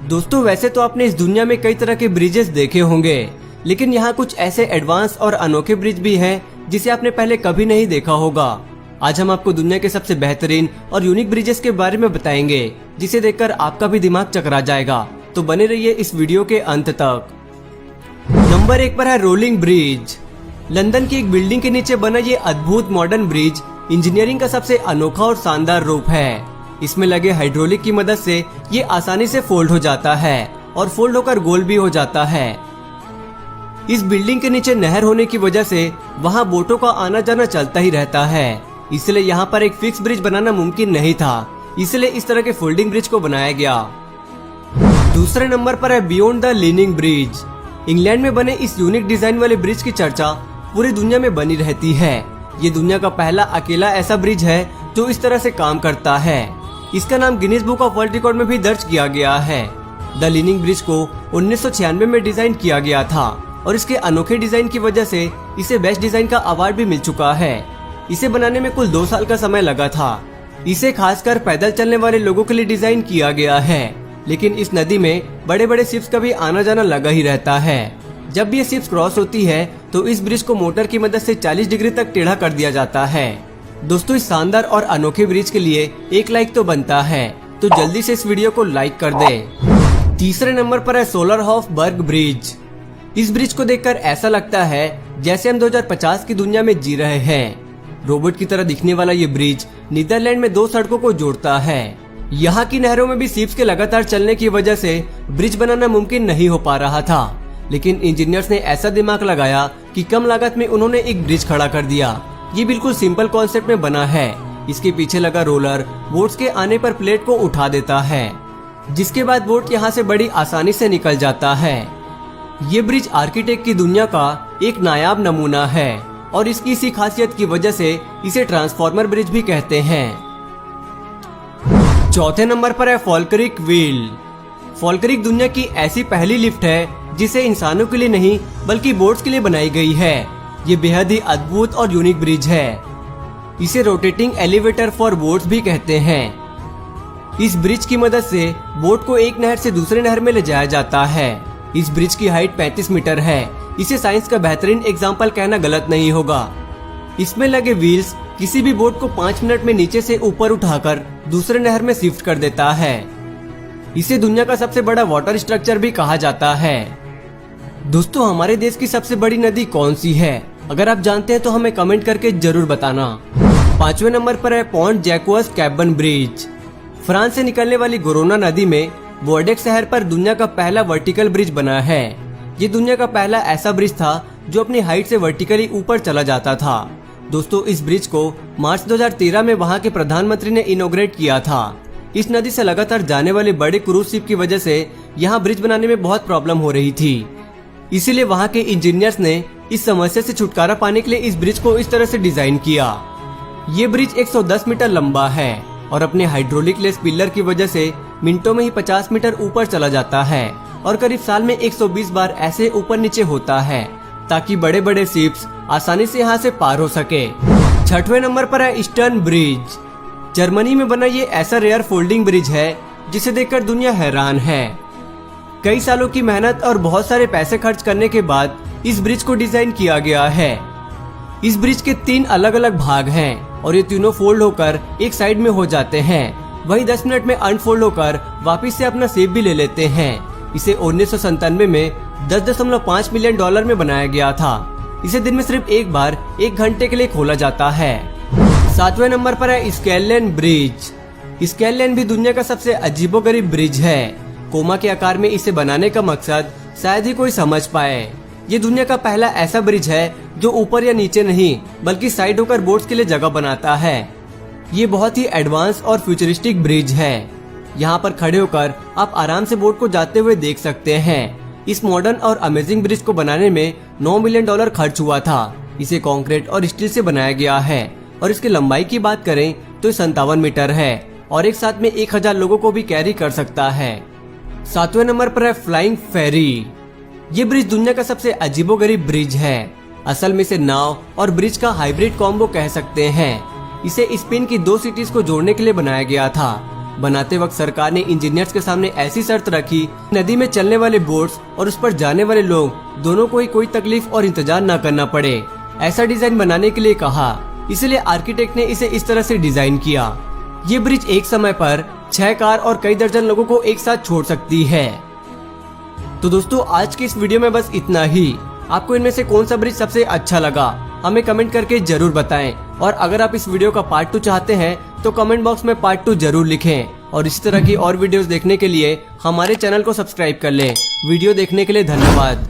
दोस्तों वैसे तो आपने इस दुनिया में कई तरह के ब्रिजेस देखे होंगे, लेकिन यहाँ कुछ ऐसे एडवांस और अनोखे ब्रिज भी हैं जिसे आपने पहले कभी नहीं देखा होगा। आज हम आपको दुनिया के सबसे बेहतरीन और यूनिक ब्रिजेस के बारे में बताएंगे, जिसे देखकर आपका भी दिमाग चकरा जाएगा। तो बने रहिए इस वीडियो के अंत तक। नंबर 1 पर है रोलिंग ब्रिज। लंदन की एक बिल्डिंग के नीचे बना ये अद्भुत मॉडर्न ब्रिज इंजीनियरिंग का सबसे अनोखा और शानदार रूप है। इसमें लगे हाइड्रोलिक की मदद से ये आसानी से फोल्ड हो जाता है और फोल्ड होकर गोल भी हो जाता है। इस बिल्डिंग के नीचे नहर होने की वजह से वहाँ बोटों का आना जाना चलता ही रहता है, इसलिए यहाँ पर एक फिक्स ब्रिज बनाना मुमकिन नहीं था, इसलिए इस तरह के फोल्डिंग ब्रिज को बनाया गया। दूसरे नंबर पर है beyond the leaning bridge. England में बने इस यूनिक डिजाइन वाले ब्रिज की चर्चा पूरी दुनिया में बनी रहती है। ये दुनिया का पहला अकेला ऐसा ब्रिज है जो इस तरह से काम करता है। इसका नाम Guinness book of world record में भी दर्ज किया गया है। द लीनिंग ब्रिज को 1996 में डिजाइन किया गया था और इसके अनोखे डिजाइन की वजह से इसे बेस्ट डिजाइन का अवार्ड भी मिल चुका है। इसे बनाने में कुल 2 साल का समय लगा था। इसे खासकर पैदल चलने वाले लोगों के लिए डिजाइन किया गया है, लेकिन इस नदी में बड़े बड़े शिप्स का भी आना जाना लगा ही रहता है। जब भी ये शिप्स क्रॉस होती है तो इस ब्रिज को मोटर की मदद से 40 डिग्री तक टेढ़ा कर दिया जाता है। दोस्तों इस शानदार और अनोखे ब्रिज के लिए एक लाइक तो बनता है, तो जल्दी से इस वीडियो को लाइक कर दें। तीसरे नंबर पर है सोलरहोफ-बर्ग ब्रिज। इस ब्रिज को देखकर ऐसा लगता है जैसे हम 2050 की दुनिया में जी रहे हैं। रोबोट की तरह दिखने वाला ये ब्रिज नीदरलैंड में 2 सड़कों को जोड़ता है। यहाँ की नहरों में भी शिप्स के लगातार चलने की वजह से ब्रिज बनाना मुमकिन नहीं हो पा रहा था, लेकिन इंजीनियर्स ने ऐसा दिमाग लगाया कि कम लागत में उन्होंने एक ब्रिज खड़ा कर दिया। ये बिल्कुल सिंपल कॉन्सेप्ट में बना है। इसके पीछे लगा रोलर बोट्स के आने पर प्लेट को उठा देता है, जिसके बाद बोट यहाँ से बड़ी आसानी से निकल जाता है। ये ब्रिज आर्किटेक्ट की दुनिया का एक नायाब नमूना है और इसकी इसी खासियत की वजह से इसे ट्रांसफॉर्मर ब्रिज भी कहते हैं। चौथे नंबर पर है फॉल्करिक व्हील। फॉल्करिक दुनिया की ऐसी पहली लिफ्ट है जिसे इंसानों के लिए नहीं बल्कि बोट्स के लिए बनाई गई है। ये बेहद ही अद्भुत और यूनिक ब्रिज है। इसे रोटेटिंग एलिवेटर फॉर बोट्स भी कहते हैं। इस ब्रिज की मदद से बोट को एक नहर से दूसरे नहर में ले जाया जाता है। इस ब्रिज की हाइट 35 मीटर है। इसे साइंस का बेहतरीन एग्जाम्पल कहना गलत नहीं होगा। इसमें लगे व्हील्स किसी भी बोट को 5 मिनट में नीचे से ऊपर उठाकर दूसरे नहर में शिफ्ट कर देता है। इसे दुनिया का सबसे बड़ा वाटर स्ट्रक्चर भी कहा जाता है। दोस्तों हमारे देश की सबसे बड़ी नदी कौन सी है? अगर आप जानते हैं तो हमें कमेंट करके जरूर बताना। 5वें नंबर पर है पॉन्ट जैकुअस कैबन ब्रिज। फ्रांस से निकलने वाली गोरोना नदी में बोर्डेक्स शहर पर दुनिया का पहला वर्टिकल ब्रिज बना है। ये दुनिया का पहला ऐसा ब्रिज था जो अपनी हाइट से वर्टिकली ऊपर चला जाता था। दोस्तों इस ब्रिज को मार्च 2013 में वहाँ के प्रधानमंत्री ने इनॉग्रेट किया था। इस नदी से लगातार जाने वाले बड़े क्रूज शिप की वजह से यहाँ ब्रिज बनाने में बहुत प्रॉब्लम हो रही थी, इसीलिए वहाँ के इंजीनियर्स ने इस समस्या से छुटकारा पाने के लिए इस ब्रिज को इस तरह से डिजाइन किया। ये ब्रिज 110 मीटर लंबा है और अपने हाइड्रोलिक लेस पिलर की वजह से मिनटों में ही 50 मीटर ऊपर चला जाता है और करीब साल में 120 बार ऐसे ऊपर नीचे होता है, ताकि बड़े बड़े शिप्स आसानी से यहाँ से पार हो सके। 6वें नंबर पर है ईस्टर्न ब्रिज। जर्मनी में बना ये ऐसा रेयर फोल्डिंग ब्रिज है जिसे देखकर दुनिया हैरान है। कई सालों की मेहनत और बहुत सारे पैसे खर्च करने के बाद इस ब्रिज को डिजाइन किया गया है। इस ब्रिज के 3 अलग अलग भाग हैं और ये तीनों फोल्ड होकर एक साइड में हो जाते हैं। वहीं 10 मिनट में अनफोल्ड होकर वापस से अपना शेप भी ले लेते हैं। इसे 1997 में $10.5 मिलियन में बनाया गया था। इसे दिन में सिर्फ एक बार 1 घंटे के लिए खोला जाता है। 7वें नंबर पर है स्कैटलैंड ब्रिज। स्कैटलैंड भी दुनिया का सबसे अजीबोगरीब ब्रिज है। कोमा के आकार में इसे बनाने का मकसद शायद ही कोई समझ पाए। ये दुनिया का पहला ऐसा ब्रिज है जो ऊपर या नीचे नहीं बल्कि साइड होकर बोट्स के लिए जगह बनाता है। ये बहुत ही एडवांस और फ्यूचरिस्टिक ब्रिज है। यहाँ पर खड़े होकर आप आराम से बोट को जाते हुए देख सकते हैं। इस मॉडर्न और अमेजिंग ब्रिज को बनाने में $9 मिलियन खर्च हुआ था। इसे कंक्रीट और स्टील से बनाया गया है और इसकी लंबाई की बात करें तो 57 मीटर है और एक साथ में 1000 लोगों को भी कैरी कर सकता है। 7वें नंबर पर है फ्लाइंग फेरी। ये ब्रिज दुनिया का सबसे अजीबोगरीब ब्रिज है। असल में इसे नाव और ब्रिज का हाइब्रिड कॉम्बो कह सकते हैं। इसे स्पेन की 2 सिटीज को जोड़ने के लिए बनाया गया था। बनाते वक्त सरकार ने इंजीनियर्स के सामने ऐसी शर्त रखी, नदी में चलने वाले बोट्स और उस पर जाने वाले लोग दोनों को ही कोई तकलीफ और इंतजार न करना पड़े। ऐसा डिजाइन बनाने के लिए कहा, इसलिए आर्किटेक्ट ने इसे इस तरह से डिजाइन किया। ये ब्रिज एक समय पर 6 कार और कई दर्जन लोगों को एक साथ छोड़ सकती है। तो दोस्तों आज की इस वीडियो में बस इतना ही। आपको इनमें से कौन सा ब्रिज सबसे अच्छा लगा हमें कमेंट करके जरूर बताएं। और अगर आप इस वीडियो का पार्ट 2 चाहते हैं तो कमेंट बॉक्स में पार्ट 2 जरूर लिखें। और इसी तरह की और वीडियोस देखने के लिए हमारे चैनल को सब्सक्राइब कर लें। वीडियो देखने के लिए धन्यवाद।